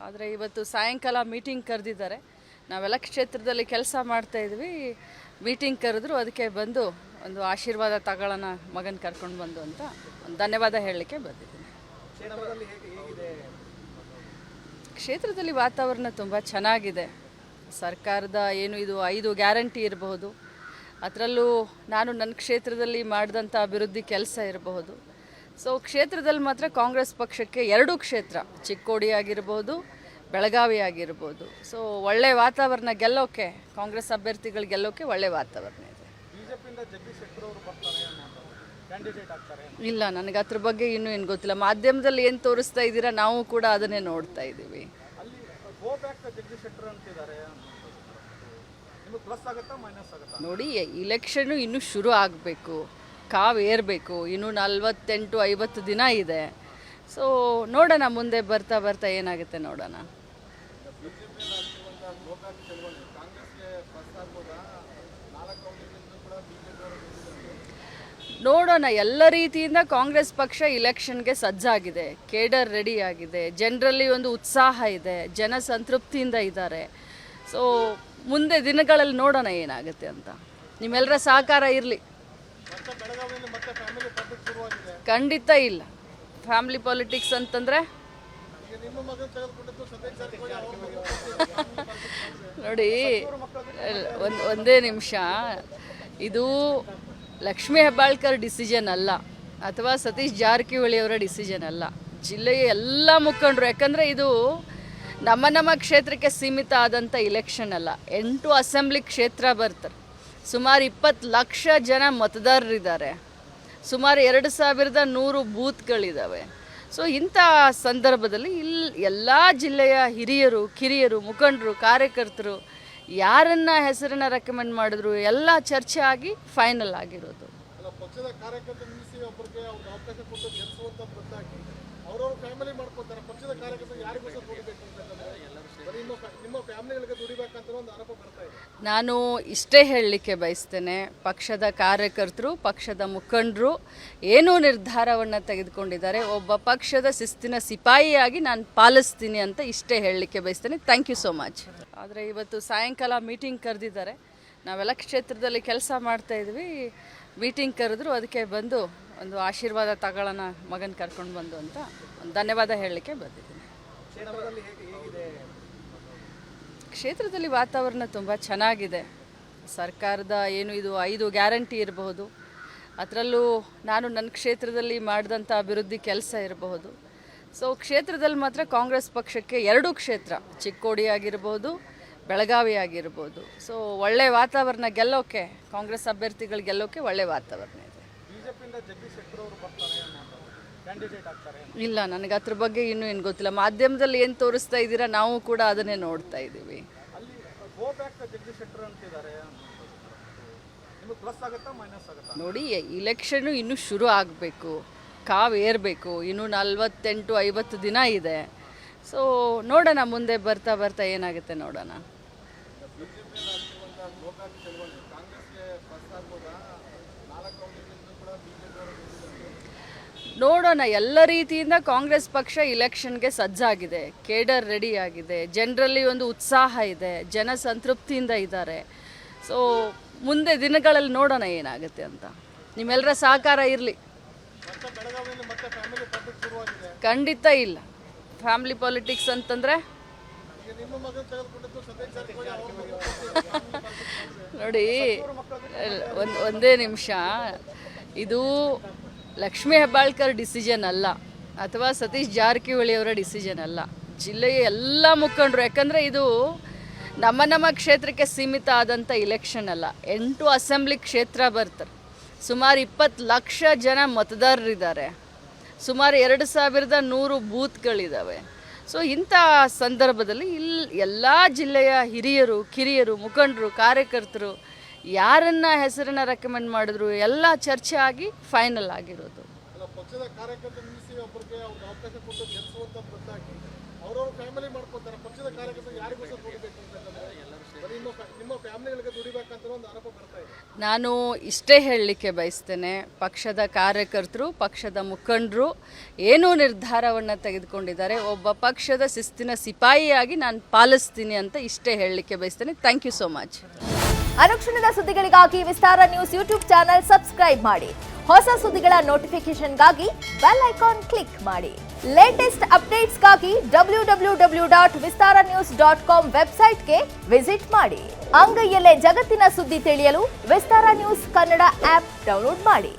ಆದರೆ ಇವತ್ತು ಸಾಯಂಕಾಲ ಮೀಟಿಂಗ್ ಕರೆದಿದ್ದಾರೆ. ನಾವೆಲ್ಲ ಕ್ಷೇತ್ರದಲ್ಲಿ ಕೆಲಸ ಮಾಡ್ತಾ ಇದ್ವಿ. ಮೀಟಿಂಗ್ ಕರೆದ್ರು, ಅದಕ್ಕೆ ಬಂದು ಒಂದು ಆಶೀರ್ವಾದ ತಗೊಳ್ಳೋಣ ಮಗನ ಕರ್ಕೊಂಡು ಬಂದು ಅಂತ ಒಂದು ಧನ್ಯವಾದ ಹೇಳಲಿಕ್ಕೆ ಬಂದಿದ್ದೀನಿ. ಕ್ಷೇತ್ರದಲ್ಲಿ ವಾತಾವರಣ ತುಂಬ ಚೆನ್ನಾಗಿದೆ. ಸರ್ಕಾರದ ಇದು 5 ಗ್ಯಾರಂಟಿ ಇರಬಹುದು, ಅದರಲ್ಲೂ ನಾನು ನನ್ನ ಕ್ಷೇತ್ರದಲ್ಲಿ ಮಾಡಿದಂಥ ಅಭಿವೃದ್ಧಿ ಕೆಲಸ ಇರಬಹುದು. ಸೊ ಕ್ಷೇತ್ರದಲ್ಲಿ ಮಾತ್ರ ಕಾಂಗ್ರೆಸ್ ಪಕ್ಷಕ್ಕೆ 2 ಕ್ಷೇತ್ರ, ಚಿಕ್ಕೋಡಿ ಆಗಿರ್ಬೋದು, ಬೆಳಗಾವಿ ಆಗಿರ್ಬೋದು. ಸೊ ಒಳ್ಳೆ ವಾತಾವರಣ ಗೆಲ್ಲೋಕ್ಕೆ, ಕಾಂಗ್ರೆಸ್ ಅಭ್ಯರ್ಥಿಗಳು ಗೆಲ್ಲೋಕ್ಕೆ ಒಳ್ಳೆ ವಾತಾವರಣ ಇದೆ. ಇಲ್ಲ, ನನಗೆ ಅದ್ರ ಬಗ್ಗೆ ಇನ್ನೂ ಏನು ಗೊತ್ತಿಲ್ಲ. ಮಾಧ್ಯಮದಲ್ಲಿ ಏನು ತೋರಿಸ್ತಾ ಇದ್ದೀರಾ, ನಾವು ಕೂಡ ಅದನ್ನೇ ನೋಡ್ತಾ ಇದ್ದೀವಿ. ನೋಡಿ, ಇಲೆಕ್ಷನ್ನು ಇನ್ನೂ ಶುರು ಆಗಬೇಕು, ಕಾವು ಏರಬೇಕು. ಇನ್ನೂ 48-50 ದಿನ ಇದೆ. ಸೊ ನೋಡೋಣ, ಮುಂದೆ ಬರ್ತಾ ಬರ್ತಾ ಏನಾಗುತ್ತೆ ನೋಡೋಣ. ನೋಡೋಣ, ಎಲ್ಲ ರೀತಿಯಿಂದ ಕಾಂಗ್ರೆಸ್ ಪಕ್ಷ ಇಲೆಕ್ಷನ್ಗೆ ಸಜ್ಜಾಗಿದೆ. ಕೇಡರ್ ರೆಡಿ ಆಗಿದೆ, ಜನರಲ್ಲಿ ಒಂದು ಉತ್ಸಾಹ ಇದೆ, ಜನ ಸಂತೃಪ್ತಿಯಿಂದ ಇದ್ದಾರೆ. ಸೊ ಮುಂದೆ ದಿನಗಳಲ್ಲಿ ನೋಡೋಣ ಏನಾಗುತ್ತೆ ಅಂತ. ನಿಮ್ಮೆಲ್ಲರ ಸಹಕಾರ ಇರಲಿ. ಖಂಡಿತ ಇಲ್ಲ. ಫ್ಯಾಮಿಲಿ ಪಾಲಿಟಿಕ್ಸ್ ಅಂತಂದರೆ ನೋಡಿ, ಒಂದೇ ನಿಮಿಷ. ಇದು ಲಕ್ಷ್ಮೀ ಹೆಬ್ಬಾಳ್ಕರ್ ಡಿಸಿಷನ್ ಅಲ್ಲ, ಅಥವಾ ಸತೀಶ್ ಜಾರಕಿಹೊಳಿ ಅವರ ಡಿಸಿಷನ್ ಅಲ್ಲ. ಜಿಲ್ಲೆಯ ಎಲ್ಲ ಮುಖಂಡರು, ಯಾಕಂದರೆ ಇದು ನಮ್ಮ ಕ್ಷೇತ್ರಕ್ಕೆ ಸೀಮಿತ ಆದಂಥ ಇಲೆಕ್ಷನ್ ಅಲ್ಲ. 8 ಅಸೆಂಬ್ಲಿ ಕ್ಷೇತ್ರ ಬರ್ತಾರೆ, ಸುಮಾರು 20 ಲಕ್ಷ ಜನ ಮತದಾರರಿದ್ದಾರೆ, ಸುಮಾರು 2100 ಬೂತ್ಗಳಿದ್ದಾವೆ. ಸೊ ಇಂಥ ಸಂದರ್ಭದಲ್ಲಿ ಎಲ್ಲ ಜಿಲ್ಲೆಯ ಹಿರಿಯರು, ಕಿರಿಯರು, ಮುಖಂಡರು, ಕಾರ್ಯಕರ್ತರು ಯಾರನ್ನ ಹೆಸರನ್ನ ರೆಕಮೆಂಡ್ ಮಾಡಿದ್ರು ಎಲ್ಲ ಚರ್ಚೆ ಆಗಿ ಫೈನಲ್ ಆಗಿರೋದು. ನಾನು ಇಷ್ಟೇ ಹೇಳಲಿಕ್ಕೆ ಬಯಸ್ತೇನೆ, ಪಕ್ಷದ ಕಾರ್ಯಕರ್ತರು, ಪಕ್ಷದ ಮುಖಂಡರು ಏನೂ ನಿರ್ಧಾರವನ್ನು ತೆಗೆದುಕೊಂಡಿದ್ದಾರೆ, ಒಬ್ಬ ಪಕ್ಷದ ಶಿಸ್ತಿನ ಸಿಪಾಯಿಯಾಗಿ ನಾನು ಪಾಲಿಸ್ತೀನಿ ಅಂತ ಇಷ್ಟೇ ಹೇಳಲಿಕ್ಕೆ ಬಯಸ್ತೇನೆ. Thank you so much. ಆದರೆ ಇವತ್ತು ಸಾಯಂಕಾಲ ಮೀಟಿಂಗ್ ಕರೆದಿದ್ದಾರೆ. ನಾವೆಲ್ಲ ಕ್ಷೇತ್ರದಲ್ಲಿ ಕೆಲಸ ಮಾಡ್ತಾ ಇದ್ವಿ. ಮೀಟಿಂಗ್ ಕರೆದ್ರು, ಅದಕ್ಕೆ ಬಂದು ಒಂದು ಆಶೀರ್ವಾದ ತಗೊಳ್ಳೋಣ ಮಗನ ಕರ್ಕೊಂಡು ಬಂದು ಅಂತ ಒಂದು ಧನ್ಯವಾದ ಹೇಳಲಿಕ್ಕೆ ಬಂದಿದ್ದೀನಿ. ಕ್ಷೇತ್ರದಲ್ಲಿ ವಾತಾವರಣ ತುಂಬ ಚೆನ್ನಾಗಿದೆ. ಸರ್ಕಾರದ ಇದು 5 ಗ್ಯಾರಂಟಿ ಇರಬಹುದು, ಅದರಲ್ಲೂ ನಾನು ನನ್ನ ಕ್ಷೇತ್ರದಲ್ಲಿ ಮಾಡಿದಂಥ ಅಭಿವೃದ್ಧಿ ಕೆಲಸ ಇರಬಹುದು. ಸೊ ಕ್ಷೇತ್ರದಲ್ಲಿ ಮಾತ್ರ ಕಾಂಗ್ರೆಸ್ ಪಕ್ಷಕ್ಕೆ 2 ಕ್ಷೇತ್ರ, ಚಿಕ್ಕೋಡಿ ಆಗಿರ್ಬೋದು, ಬೆಳಗಾವಿ ಆಗಿರ್ಬೋದು. ಸೊ ಒಳ್ಳೆ ವಾತಾವರಣ ಗೆಲ್ಲೋಕ್ಕೆ, ಕಾಂಗ್ರೆಸ್ ಅಭ್ಯರ್ಥಿಗಳು ಗೆಲ್ಲೋಕ್ಕೆ ಒಳ್ಳೆ ವಾತಾವರಣ ಇದೆ. ಇಲ್ಲ, ನನಗೆ ಅದ್ರ ಬಗ್ಗೆ ಇನ್ನೂ ಏನು ಗೊತ್ತಿಲ್ಲ. ಮಾಧ್ಯಮದಲ್ಲಿ ಏನು ತೋರಿಸ್ತಾ ಇದ್ದೀರಾ, ನಾವು ಕೂಡ ಅದನ್ನೇ ನೋಡ್ತಾ ಇದ್ದೀವಿ. ನೋಡಿ, ಇಲೆಕ್ಷನ್ನು ಇನ್ನೂ ಶುರು ಆಗಬೇಕು, ಕಾವು ಏರಬೇಕು. ಇನ್ನೂ 48-50 ದಿನ ಇದೆ. ಸೊ ನೋಡೋಣ, ಮುಂದೆ ಬರ್ತಾ ಬರ್ತಾ ಏನಾಗುತ್ತೆ ನೋಡೋಣ. ನೋಡೋಣ, ಎಲ್ಲ ರೀತಿಯಿಂದ ಕಾಂಗ್ರೆಸ್ ಪಕ್ಷ ಇಲೆಕ್ಷನ್ಗೆ ಸಜ್ಜಾಗಿದೆ. ಕೇಡರ್ ರೆಡಿ ಆಗಿದೆ, ಜನರಲ್ಲಿ ಒಂದು ಉತ್ಸಾಹ ಇದೆ, ಜನ ಸಂತೃಪ್ತಿಯಿಂದ ಇದ್ದಾರೆ. ಸೊ ಮುಂದೆ ದಿನಗಳಲ್ಲಿ ನೋಡೋಣ ಏನಾಗುತ್ತೆ ಅಂತ. ನಿಮ್ಮೆಲ್ಲರ ಸಹಕಾರ ಇರಲಿ. ಖಂಡಿತ ಇಲ್ಲ. ಫ್ಯಾಮಿಲಿ ಪಾಲಿಟಿಕ್ಸ್ ಅಂತಂದರೆ ನೋಡಿ, ಒಂದೇ ನಿಮಿಷ. ಇದು ಲಕ್ಷ್ಮೀ ಹೆಬ್ಬಾಳ್ಕರ್ ಡಿಸಿಷನ್ ಅಲ್ಲ, ಅಥವಾ ಸತೀಶ್ ಜಾರಕಿಹೊಳಿ ಅವರ ಡಿಸಿಷನ್ ಅಲ್ಲ. ಜಿಲ್ಲೆಯ ಎಲ್ಲ ಮುಖಂಡರು, ಯಾಕಂದರೆ ಇದು ನಮ್ಮ ಕ್ಷೇತ್ರಕ್ಕೆ ಸೀಮಿತ ಆದಂಥ ಇಲೆಕ್ಷನ್ ಅಲ್ಲ. 8 ಅಸೆಂಬ್ಲಿ ಕ್ಷೇತ್ರ ಬರ್ತಾರೆ, ಸುಮಾರು 20 ಲಕ್ಷ ಜನ ಮತದಾರರಿದ್ದಾರೆ, ಸುಮಾರು 2100 ಬೂತ್ಗಳಿದ್ದಾವೆ. ಸೊ ಇಂಥ ಸಂದರ್ಭದಲ್ಲಿ ಎಲ್ಲ ಜಿಲ್ಲೆಯ ಹಿರಿಯರು, ಕಿರಿಯರು, ಮುಖಂಡರು, ಕಾರ್ಯಕರ್ತರು ಯಾರನ್ನ ಹೆಸರನ್ನ ರೆಕಮೆಂಡ್ ಮಾಡಿದ್ರು ಎಲ್ಲ ಚರ್ಚೆ ಆಗಿ ಫೈನಲ್ ಆಗಿರೋದು. ನಾನು ಇಷ್ಟೇ ಹೇಳಲಿಕ್ಕೆ ಬಯಸ್ತೇನೆ, ಪಕ್ಷದ ಕಾರ್ಯಕರ್ತರು, ಪಕ್ಷದ ಮುಖಂಡರು ಏನೂ ನಿರ್ಧಾರವನ್ನು ತೆಗೆದುಕೊಂಡಿದ್ದಾರೆ, ಒಬ್ಬ ಪಕ್ಷದ ಶಿಸ್ತಿನ ಸಿಪಾಯಿಯಾಗಿ ನಾನು ಪಾಲಿಸ್ತೀನಿ ಅಂತ ಇಷ್ಟೇ ಹೇಳಲಿಕ್ಕೆ ಬಯಸ್ತೇನೆ. Thank you so much. ಅನುಕ್ಷಣದ ಸುದ್ದಿಗಳಿಗಾಗಿ Vistara news YouTube channel subscribe ಮಾಡಿ. ಹೊಸ ಸುದ್ದಿಗಳ ನೋಟಿಫಿಕೇಶನ್ಗಾಗಿ ಬೆಲ್ ಐಕಾನ್ ಕ್ಲಿಕ್ ಮಾಡಿ. ಲೇಟೆಸ್ಟ್ ಅಪ್ಡೇಟ್ಸ್ಗಾಗಿ www.vistaranews.com ವೆಬ್ಸೈಟ್ಗೆ ವಿಸಿಟ್ ಮಾಡಿ. ಅಂಗೈಯಲ್ಲೇ ಜಗತ್ತಿನ ಸುದ್ದಿ ತಿಳಿಯಲು Vistara news Kannada app download ಮಾಡಿ.